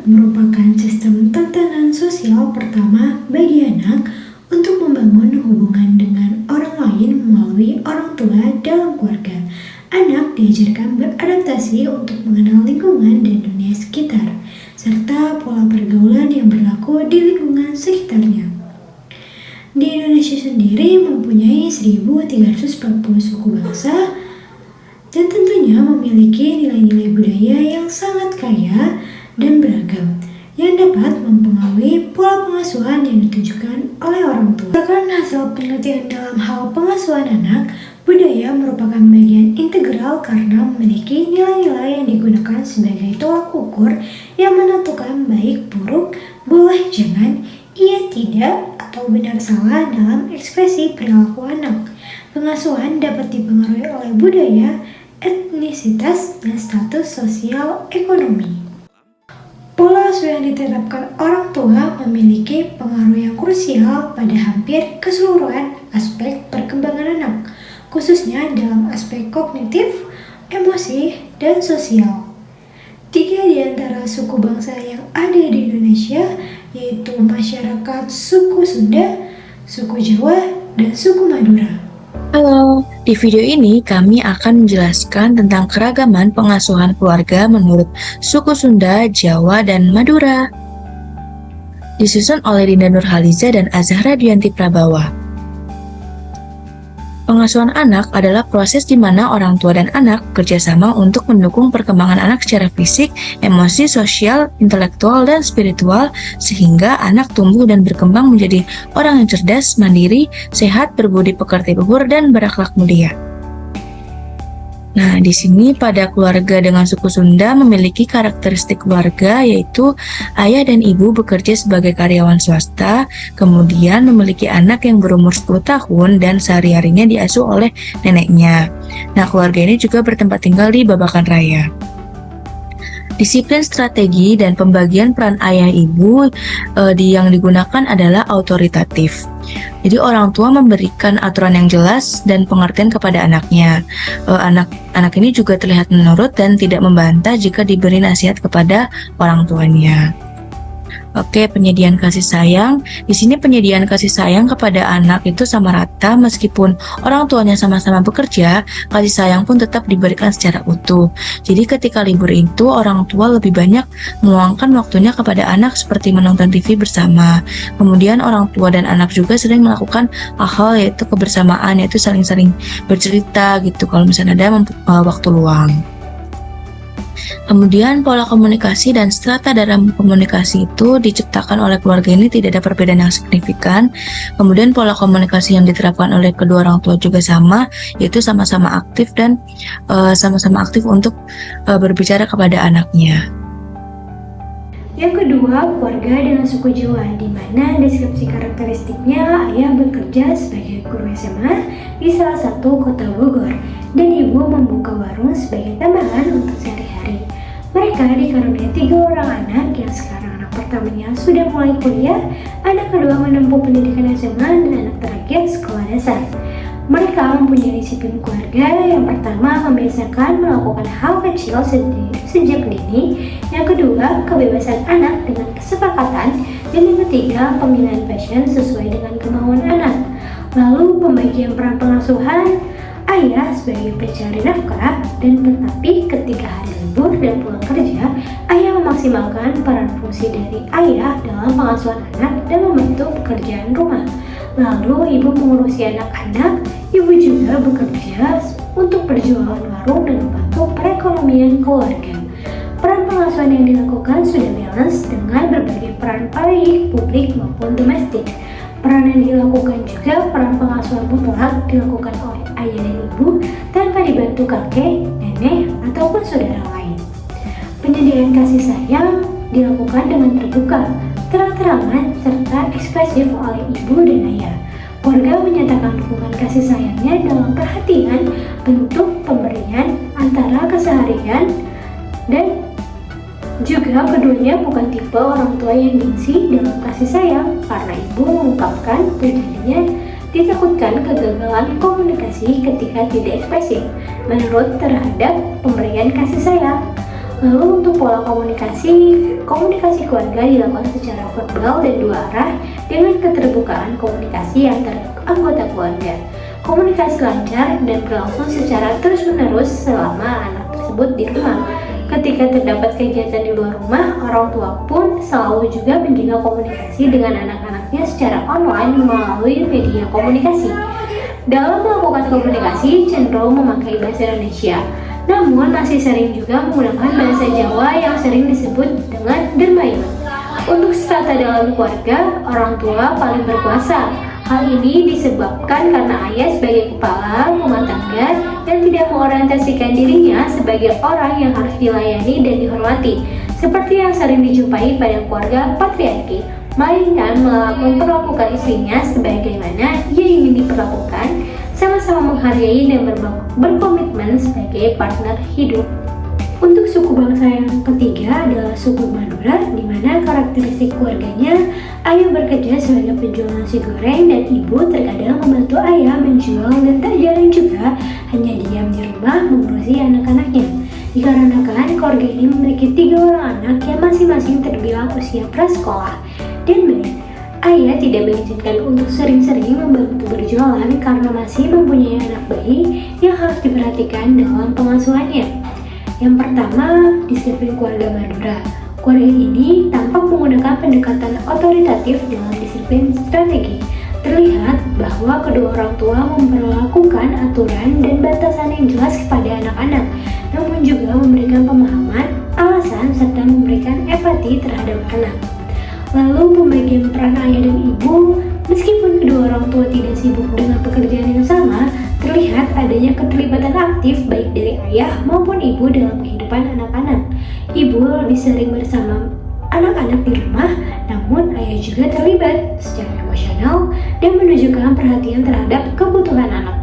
merupakan sistem tatanan sosial pertama bagi anak untuk membangun hubungan dengan orang lain melalui orang tua dalam keluarga. Anak diajarkan beradaptasi untuk mengenal lingkungan dan dunia sekitar, serta pola pergaulan yang berlaku di lingkungan sekitarnya. Di Indonesia sendiri mempunyai 1.340 suku bangsa dan tentunya memiliki nilai-nilai budaya yang sangat kaya dan beragam yang dapat mempengaruhi pola pengasuhan yang ditunjukkan oleh orang tua. Berdasarkan hasil penelitian dalam hal pengasuhan anak, budaya merupakan bagian integral karena memiliki nilai-nilai yang digunakan sebagai tolak ukur yang menentukan baik buruk, boleh jangan, iya tidak, atau benar salah dalam ekspresi perilaku anak. Pengasuhan dapat dipengaruhi oleh budaya, etnisitas, dan status sosial ekonomi. Pola asuh yang diterapkan orang tua memiliki pengaruh yang krusial pada hampir keseluruhan aspek perkembangan anak, khususnya dalam aspek kognitif, emosi, dan sosial. 3 di antara suku bangsa yang ada di Indonesia, yaitu masyarakat suku Sunda, suku Jawa, dan suku Madura. Halo, di video ini kami akan menjelaskan tentang keragaman pengasuhan keluarga menurut suku Sunda, Jawa, dan Madura. Disusun oleh Dinda Nurhaliza dan Azahra Dianti Prabawa. Pengasuhan anak adalah proses di mana orang tua dan anak bekerja sama untuk mendukung perkembangan anak secara fisik, emosi, sosial, intelektual, dan spiritual sehingga anak tumbuh dan berkembang menjadi orang yang cerdas, mandiri, sehat, berbudi pekerti luhur, dan berakhlak mulia. Nah, di sini pada keluarga dengan suku Sunda memiliki karakteristik keluarga yaitu ayah dan ibu bekerja sebagai karyawan swasta, kemudian memiliki anak yang berumur 10 tahun dan sehari-harinya diasuh oleh neneknya. Nah, keluarga ini juga bertempat tinggal di Babakan Raya. Disiplin strategi dan pembagian peran ayah ibu yang digunakan adalah autoritatif. Jadi orang tua memberikan aturan yang jelas dan pengertian kepada anaknya. Anak ini juga terlihat menurut dan tidak membantah jika diberi nasihat kepada orang tuanya. Oke, penyediaan kasih sayang. Di sini penyediaan kasih sayang kepada anak itu sama rata meskipun orang tuanya sama-sama bekerja, kasih sayang pun tetap diberikan secara utuh. Jadi ketika libur itu orang tua lebih banyak meluangkan waktunya kepada anak seperti menonton TV bersama. Kemudian orang tua dan anak juga sering melakukan hal-hal yaitu kebersamaan, yaitu saling-saling bercerita gitu kalau misalnya ada waktu luang. Kemudian pola komunikasi dan strata dalam komunikasi itu diciptakan oleh keluarga ini tidak ada perbedaan yang signifikan. Kemudian pola komunikasi yang diterapkan oleh kedua orang tua juga sama, yaitu sama-sama aktif dan sama-sama aktif untuk berbicara kepada anaknya. Yang kedua, keluarga dengan suku Jawa, di mana deskripsi karakteristiknya ayah bekerja sebagai guru SMA di salah satu kota Bogor dan ibu membuka warung sebagai tambahan untuk sehari-hari. Mereka dikaruniai 3 orang anak yang sekarang anak pertamanya sudah mulai kuliah, anak kedua menempuh pendidikan SMA, dan anak terakhir sekolah dasar. Mereka mempunyai disiplin keluarga. Yang pertama, membiasakan melakukan hal kecil sejak dini. Yang kedua, kebebasan anak dengan kesepakatan. Dan yang ketiga, pemilihan passion sesuai dengan kemauan anak. Lalu pembagian peran pengasuhan, ayah sebagai pencari nafkah, dan tetapi ketika hari libur dan pulang kerja, ayah memaksimalkan peran fungsi dari ayah dalam pengasuhan anak dan membantu pekerjaan rumah. Lalu ibu mengurusi anak-anak, ibu juga bekerja untuk berjualan warung dan membantu perekonomian keluarga. Peran pengasuhan yang dilakukan sudah balance dengan berbagai peran baik publik maupun domestik. Peran yang dilakukan juga peran pengasuhan mutlak dilakukan oleh ayah dan ibu tanpa dibantu kakek, nenek, ataupun saudara lain. Penyediaan kasih sayang dilakukan dengan terbuka, terang-terangan, serta ekspresif oleh ibu dan ayah. Keluarga menyatakan dukungan kasih sayangnya dalam perhatian, bentuk pemberian antara keseharian, dan juga keduanya bukan tipe orang tua yang gengsi dalam kasih sayang, karena ibu mengungkapkan tujuannya ditakutkan kegagalan komunikasi ketika tidak ekspresif menurut terhadap pemberian kasih sayang. Lalu untuk pola komunikasi keluarga dilakukan secara verbal dan dua arah dengan keterbukaan komunikasi antar anggota keluarga. Komunikasi lancar dan berlangsung secara terus-menerus selama anak tersebut di rumah. Ketika terdapat kegiatan di luar rumah, orang tua pun selalu juga menjaga komunikasi dengan anak-anaknya secara online melalui media komunikasi. Dalam melakukan komunikasi, cenderung memakai bahasa Indonesia, namun masih sering juga menggunakan bahasa Jawa yang sering disebut dengan dermayu. Untuk strata dalam keluarga, orang tua paling berkuasa. Hal ini disebabkan karena ayah sebagai kepala rumah tangga dan tidak mengorientasikan dirinya sebagai orang yang harus dilayani dan dihormati, seperti yang sering dijumpai pada keluarga patriarki, melainkan memperlakukan istrinya sebagaimana ia ingin diperlakukan, sama-sama menghargai dan berkomitmen sebagai partner hidup. Untuk suku bangsa yang ketiga adalah suku Madura, di mana karakteristik keluarganya ayah bekerja sebagai penjual nasi goreng dan ibu terkadang membantu ayah menjual dan tak jarang juga hanya diam di rumah mengurusi anak-anaknya. Dikarenakan keluarga ini memiliki 3 orang anak yang masing-masing terbilang usia prasekolah dan bayi. Ayah tidak mengizinkan untuk sering-sering membantu berjualan karena masih mempunyai anak bayi yang harus diperhatikan dalam pengasuhannya. Yang pertama, disiplin keluarga Madura. Keluarga ini tampak menggunakan pendekatan otoritatif dalam disiplin strategi. Terlihat bahwa kedua orang tua memperlakukan aturan dan batasan yang jelas kepada anak-anak, namun juga memberikan pemahaman, alasan, serta memberikan empati terhadap anak. Lalu pembagian peran ayah dan ibu, meskipun kedua orang tua tidak sibuk dengan pekerjaan yang sama, terlihat adanya keterlibatan aktif baik dari ayah maupun ibu dalam kehidupan anak-anak. Ibu lebih sering bersama anak-anak di rumah, namun ayah juga terlibat secara emosional dan menunjukkan perhatian terhadap kebutuhan anak.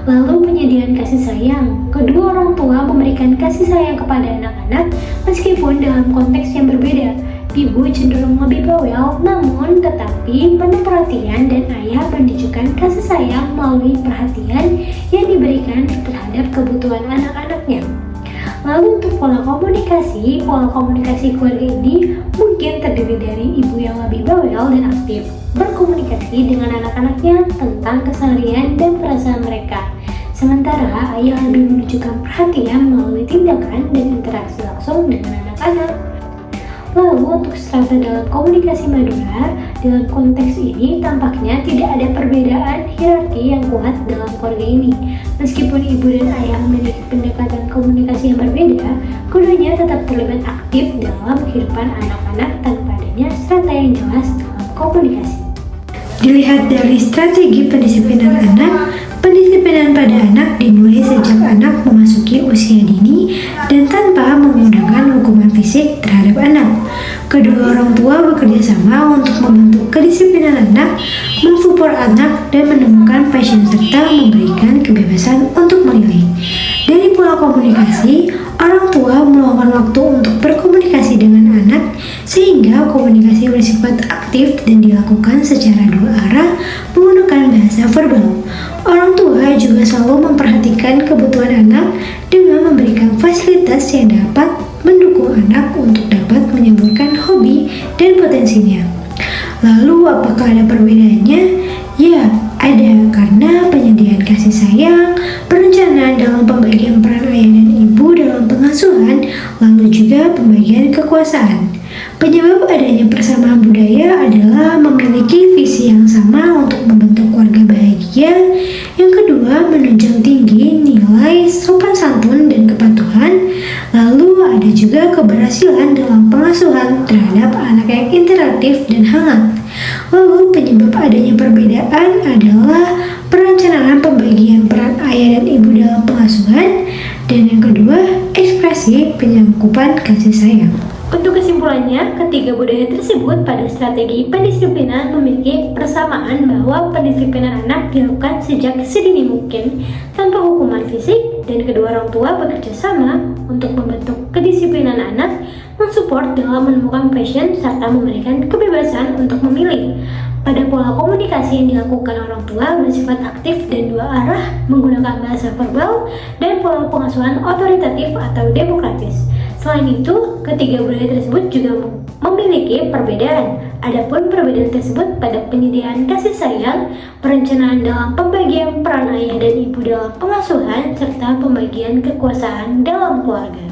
Lalu penyediaan kasih sayang. Kedua orang tua memberikan kasih sayang kepada anak-anak meskipun dalam konteks yang berbeda. Ibu cenderung lebih bawel, namun tetapi penuh perhatian, dan ayah menunjukkan kasih sayang melalui perhatian yang diberikan terhadap kebutuhan anak-anaknya. Lalu untuk pola komunikasi keluarga ini mungkin terdiri dari ibu yang lebih bawel dan aktif, berkomunikasi dengan anak-anaknya tentang keseharian dan perasaan mereka. Sementara ayah lebih menunjukkan perhatian melalui tindakan dan interaksi langsung dengan anak-anak. Lalu untuk strata dalam komunikasi Madura, dalam konteks ini tampaknya tidak ada perbedaan hierarki yang kuat dalam keluarga ini. Meskipun ibu dan ayah memiliki pendekatan komunikasi yang berbeda, keduanya tetap terlibat aktif dalam kehidupan anak-anak tanpa adanya strata yang jelas dalam komunikasi. Dilihat dari strategi pendisiplinan anak, pendisiplinan pada anak dimulai sejak anak memasuki usia dini dan tanpa menggunakan hukuman fisik terhadap anak. Kedua orang tua bekerja sama untuk membentuk kedisiplinan anak, mensupport anak, dan menemukan passion serta memberikan kebebasan untuk memilih. Dari pola komunikasi, orang tua meluangkan waktu untuk berkomunikasi dengan anak sehingga komunikasi bersifat aktif dan dilakukan secara dua arah menggunakan bahasa verbal. Orang tua juga selalu memperhatikan kebutuhan anak dengan memberikan fasilitas yang dapat mendukung anak untuk dapat menyembuhkan hobi dan potensinya. Lalu apakah ada perbedaannya? Ya, ada, karena penyediaan kasih sayang, perencanaan dalam pembagian peran ayah dan ibu dalam pengasuhan, lalu juga pembagian kekuasaan. Penyebab adanya persamaan budaya adalah memiliki visi yang sama untuk membentuk keluarga bahagia. Yang kedua, menunjang tinggi nilai sopan santun dan kepatuhan. Lalu ada juga keberhasilan dalam pengasuhan terhadap anak yang interaktif dan hangat. Lalu penyebab adanya perbedaan adalah perencanaan pembagian peran ayah dan ibu dalam pengasuhan. Dan yang kedua, ekspresi penyangkupan kasih sayang. Untuk kesimpulannya, ketiga budaya tersebut pada strategi pendisiplinan memiliki persamaan bahwa pendisiplinan anak dilakukan sejak sedini mungkin tanpa hukuman fisik, dan kedua orang tua bekerja sama untuk membentuk kedisiplinan anak, mensupport dalam menemukan passion, serta memberikan kebebasan untuk memilih. Pada pola komunikasi yang dilakukan orang tua bersifat aktif dan dua arah menggunakan bahasa verbal dan pola pengasuhan otoritatif atau demokratis. Selain itu, ketiga budaya tersebut juga memiliki perbedaan. Adapun perbedaan tersebut pada penyediaan kasih sayang, perencanaan dalam pembagian peran ayah dan ibu dalam pengasuhan, serta pembagian kekuasaan dalam keluarga.